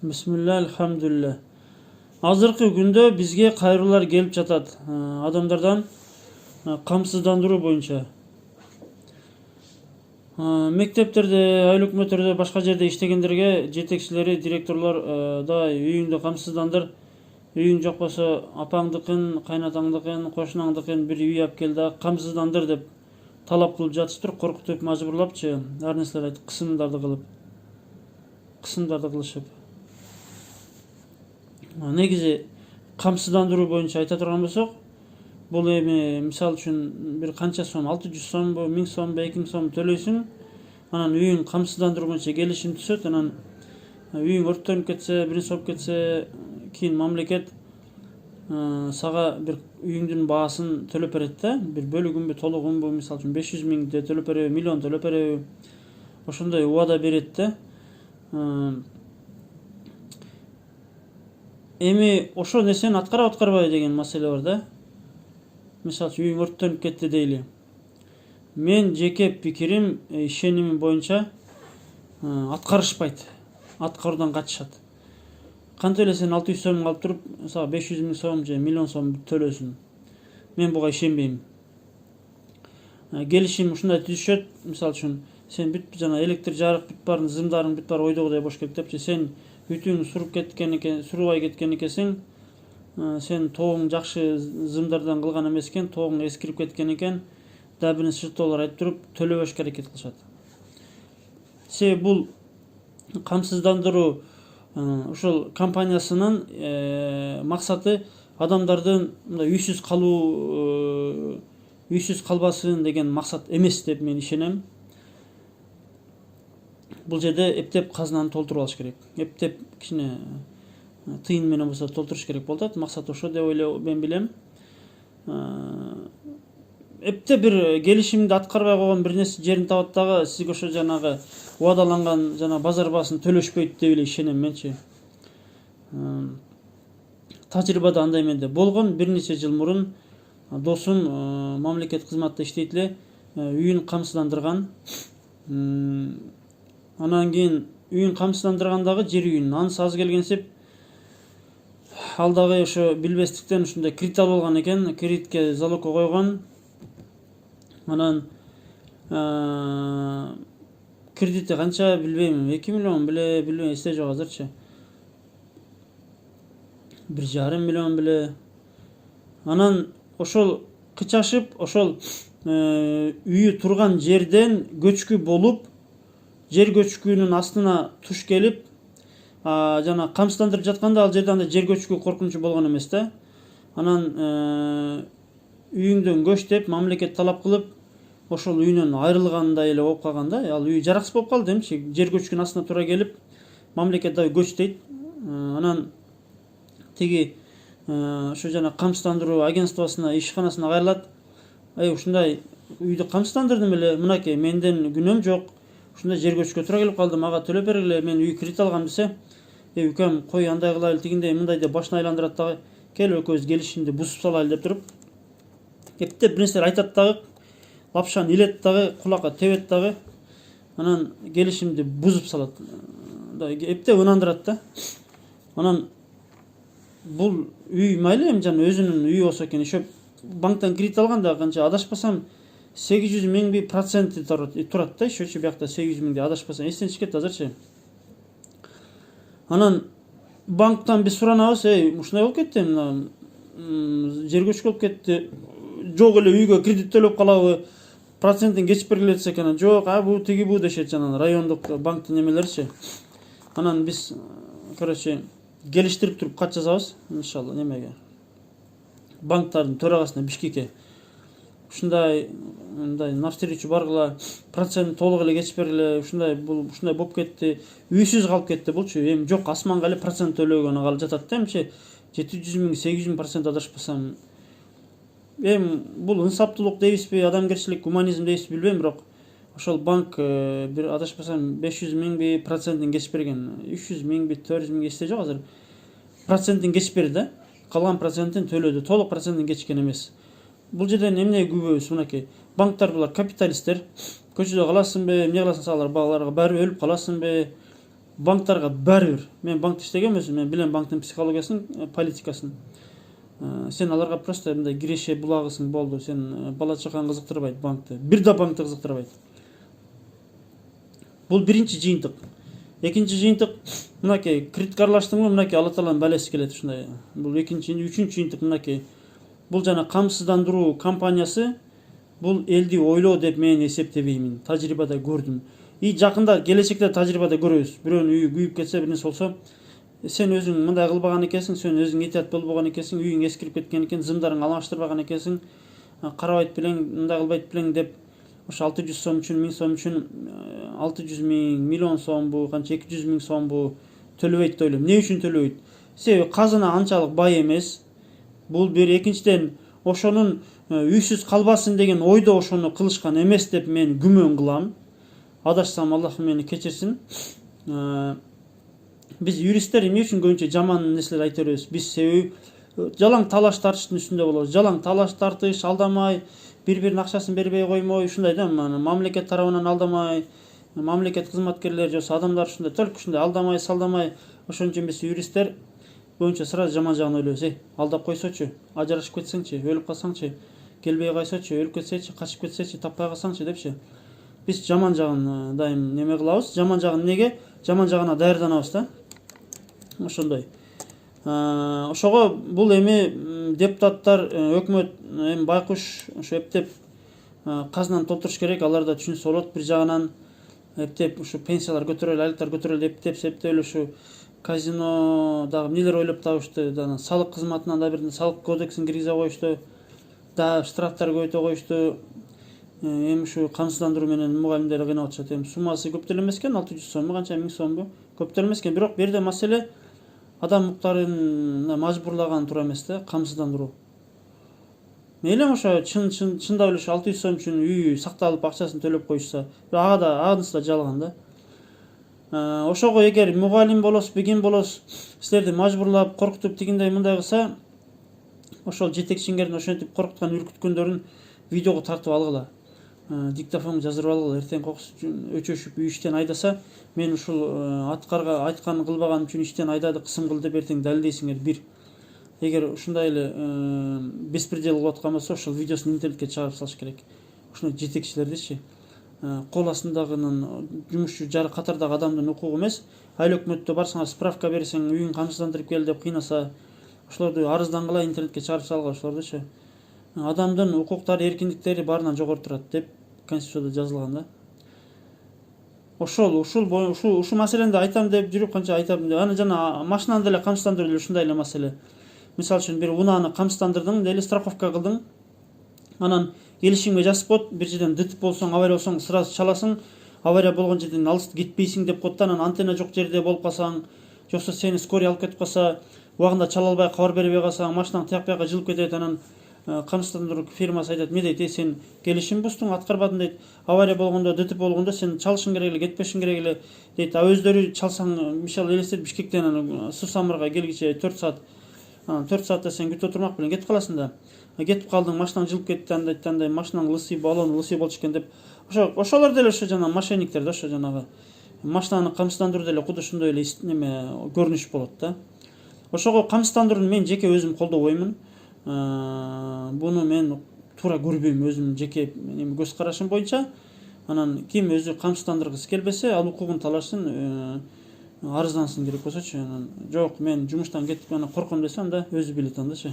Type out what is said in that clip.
Bismillah, elhamdülillah. Азыркы күндө бизге кайрылуулар келип жатат. Адамдардан камсыздандыруу боюнча. Мектептерде, айыл өкмөттөрдө, башка жерде иштегендерге жетекчилери, директорлор да үйүңдү камсыздандыр, үйүң жок болсо апаңдыкын, кайнатаңдыкын, кошунаңдыкын бир үй алып кел да камсыздандыр деп талап кылып жатышыптыр, коркутуп, мажбурлапчы, ар нерселер айтып, кысымдарды кылышып. Негизи камсыздандыруу боюнча айта турган болсок, бул эми мисалы үчүн бир канча сом, 600 сомбу, 1000 сомбу, 2000 сом төлөйсүң, анан үйүң камсыздандыруу боюнча келишим түзөт, анан үйүң өрттөнүп кетсе, биринси болуп кетсе, кийин мамлекет сага бир үйүңдүн баасын төлөп берет да, бир бөлүгүнбү, толугунбу, мисалы үчүн 500 миңди төлөп береби, миллион төлөп береби, ошондой убада берет да. Эми ошол нерсени аткарып аткарбайбы деген маселе бар да. Мисалы үчүн үйүң өрттөнүп кетти дейли. Мен жеке пикирим, ишенимим боюнча аткарышпайт. Аткаруудан качышат. Кантип эле сен 600 сом алып туруп, сага 500 миң сом же миллион сом төлөсүң. Мен буга ишенбейм. Келишим ушундай түзүшөт, мисалы үчүн сен бүт жана электр жарык бүт баарын зымдарың бүт баары ойдогудай болуш керек депчи, сен ütүң суруп кеткен экен, сурубай кеткен экенсиң, сен тогуң жакшы зымдардан кылган эмес экен, тогуң эскирип кеткен экен, да бир сырттоолор айтып туруп төлөбөшкө аракет кылышат. Себеби бул камсыздандыруу ушул компаниясынын максаты адамдардын мындай үйсүз калбасын деген максат эмес деп мен ишенем. Бул жерде эптеп казынаны толтуруп алыш керек. Эптеп кичине тыйын менен болсо толтуруш керек болуп атат. Максат ошо деп ойлоп мен билем. Эптеп бир келишимди аткарбай койгон бир нерсе жерин табат дагы, сизге ошо жанагы убадаланган жана базар баасын төлөшпөйт деп эле ишенем менчи. Тажрыйбада андай менде болгон. Бир нече жыл мурун досум мамлекет кызматта иштейт эле, үйүн камсыздандырган. Анан кийин үйүн камсыздандыргандагы жер үйүн анысы аз келгенсип, ал дагы ошо билбестиктен ушундай кредит алып алган экен, кредитке залогко койгон. Анан кредити канча билбейм, 2 миллион билбейм, эсте жок азырчы. 1,5 миллион беле. Анан ошол кычашып, ошол үйү турган жерден көчкү болуп, жер көчкүнүн астына туш келип, жана камсыздандырып жатканда ал жерде андай жер көчкү коркунучу болгон эмес да. Анан үйүңдөн көч деп мамлекет талап кылып, ошол үйүнөн айрылгандай эле болуп калган да. Ал үй жараксыз болуп калды эмчи, жер көчкүнүн астына туура келип, мамлекет дагы көч дейт. Анан тиги ошо жана камсыздандыруу агентствосуна, ишканасына кайрылат. Ушундай үйдү камсыздандырдым эле, мынакей менден күнөөм жок. Ушундай жер көчкүгө туура келип калды, мага төлөп бергиле, мен үй кредит алгам десе, үкем кой андай кылайлы, тигиндей мындай деп башын айландырат дагы, кел экөөбүз келишимди бузуп салайлы деп туруп, эптеп бир нерселер айтат дагы, лапшаны илет дагы, кулакка тебет дагы, анан келишимди бузуп салат. Эптеп ынандырат да. Анан бул үй майлы эми жана өзүнүн үйү болсо экен, ошо банктан кредит алганда канча адашпасам 800 миңби проценти турат да, ошочу биякта 800 миңди адашпасам, эстен чыкет азырчы. Анан банктан биз суранабыз, ушундай болуп кетти, мына жер көчкү болуп кетти, жок эле үйгө кредит төлөп калабы, процентин кечип бергиле десек, анан жок, бу тиги бу дешет, жана райондук банктын немелеричи. Анан биз короче келиштирип туруп кат жазабыз, иншалла, немеге, банктардын төрагасына, Бишкекке. Ушундай навстречу баргыла, процент толук эле кечип бергиле, ушундай болуп кетти, үйсүз калып кетти булчу. Эми жок, асманга эле процент төлөгөнү калып жатат да, эмчи 700 миң, 800 миң процент адашпасам. Эми бул ынсаптуулук дейбизби, адамгерчилик, гуманизм дейбизби билбейм, бирок ошол банк бир адашпасам 500 миңби процентин кечип берген, 300 миңби, 400 миң эсте жок азыр. Процентин кечип берди да, калган процентин төлөдү, толук процентин кечиккен эмес. Бул жерден эмнеге күбөбүз, мынакей. Банктар булар капиталисттер. Көчөдө каласыңбы, эмне кыласың, алар балаларга баары өлүп каласыңбы, банктарга баары бир. Мен банкта иштеген эмесмин, мен билем банктын психологиясын, политикасын. Сен аларга просто мындай киреше булагысың болду. Сен бала чакаң кызыктырбайт банкты. Бир да банкты кызыктырбайт. Бул биринчи жыйынтык. Экинчи жыйынтык мынакей кредитке аралаштыңбы, мынакей Алла Тааланын балеси келет ушундай. Бул экинчи, үчүнчү жыйынтык мынакей. Бул жана камсыздандыруу компаниясы бул элди ойлоо деп мен эсептебеймин. Тажрыйбада көрдүм. И жакында келечекте тажрыйбада көрөбүз. Бирөөнүн үйү күйүп кетсе, бир нерсе болсо, сен өзүң мындай кылбаган экенсиң, сен өзүң этият болбогон экенсиң, үйүң эскирип кеткен экен, зымдарың алмаштырбаган экенсиң, карабайт белең, мындай кылбайт белең деп ошо 600 сом үчүн, 1000 сом үчүн 600 миң, миллион сомбу, канча 200 миң сомбу төлөбөйт деп ойлойм. Эмне үчүн төлөбөйт? Себеби казына анчалык бай эмес. Бул бир. Экинчиден, ошонун үйсүз калбасын деген ойдо ошону кылышкан эмес деп мен күмөн кылам. Адашсам Аллах мени кечирсин. Биз юристтер эмне үчүн көбүнчө жаман нерселер айта беребиз? Биз себеби жалаң талаш тартыштын үстүндө болобуз. Жалаң талаш тартыш, алдамай, бири-биринин акчасын бербей коймой, ушундай да, мамлекет тарабынан алдамай, мамлекет кызматкерлери же адамдар ушундай, только ушундай алдамай, салдамай. Ошон үчүн биз юристтер көбүнчө сразу жаман жагын ойлойбуз. Алдап койсочу, ажырашып кетсеңчи, өлүп калсаңчы, келбей кайсочу, өлүп кетсечи, качып кетсечи, таппай калсаңчы депчи. Биз жаман жагын дайым неме кылабыз. Жаман жагын неге? Жаман жагына даярданабыз да. Ошондой. Ошого бул эми депутаттар, өкмөт эми байкуш ошо эптеп казынаны толтуруш керек. Алар да түшүнсө болот. Бир жагынан эптеп ушу пенсиялар көтөрөлү, айлыктар көтөрөлү эптеп эле ушу казино дагы эмнелер ойлоп табышты. Салык кызматынан да бир салык кодексин киргизе коюшту. Да штрафтар көбөйтө коюшту. Эми ушу камсыздандыруу менен мугалимдерди кыйнап атышат. Эми суммасы көп деле эмес экен, 600 сомбу, канча 1000 сомбу. Көп деле эмес экен, бирок бул жерде маселе адам укуктарын мажбурлаган туура эмес да, камсыздандыруу. Мейлим ошо чындап эле ушу 600 сом үчүн үйү сакталып акчасын төлөп коюшса, анысы да жалган да. Ошого эгер мугалим болосуз, бегин болосуз, силерди мажбурлап, коркутуп тигиндей мындай кылса, ошол жетекчиңердин ошентип коркуткан, үркүткөндөрүн видеого тартып алгыла. Диктофонго жаздырып алгыла. Эртең кокус үчүн өчөшүп үй иштен айдаса, мен ушул аткарга айтканын кылбаган үчүн иштен айдады, кысым кылды деп эртең далилдейсиңер. Бир. Эгер ушундай эле беспредел кылып аткан болсо, ошол видеосун интернетке чыгарып салыш керек. Ушундай жетекчилердичи. Кол астындагынын жумушчу жары катардагы адамдын укугу эмес. Айыл өкмөттө барсаңар, справка берсең, үйүң камсыздандырып кел деп кыйнаса, ошолорду арыздан интернетке чыгарып салгыла ошолордучу. Адамдын укуктары, эркиндиктери баарынан жогору турат деп Конституцияда жазылган да. Ушу маселени айтам деп жүрүп канча айтам деп. Аны жана машинаны деле камсыздандыруу ушундай эле маселе. Мисалы үчүн бир унааны камсыздандырдың, деле страховка кылдың. Анан келишимге жазып коет, бир жерден ДТП болсоң, авария болсоң, сразу чаласың. Авария болгон жерден алыс кетпейсиң деп коет да. Анан антенна жок жерде болуп калсаң, жоксо сени скорый алып кетип калса, убагында чала албай, кабар бербей калсаң, машинаң тияк бияка жылып кетет. Анан камсыздандыруу фирмасы айтат, эмне дейт, сен келишим буздуң, аткарбадың дейт. Авария болгондо, ДТП болгондо сен чалышың керек эле, кетпешиң керек эле дейт. Өздөрү чалсаң, мисалы элестет, Бишкектен Суу Самырга келгиче 4 саат. 4 саатта сен күтүп отурмак менен кетип каласың да. Кетип калдың, машинаң жылып кетти, андай машинаң лысый, баллону лысый болчу экен деп. Ошолор деле ошо жана мошенниктер да, ошо жанагы машинаны камсыздандыруу деле куду ошондой эле неме көрүнүш болот да. Ошого камсыздандырууну мен жеке өзүм колдобоймун. Буну мен туура көрбөйм өзүм жеке көз карашым боюнча. Анан ким өзү камсыздандыргысы келбесе, ал укугун талашсын, арыздансын керек болсочу. Жок, мен жумуштан кетип корком десе, анда өзү билет андачы.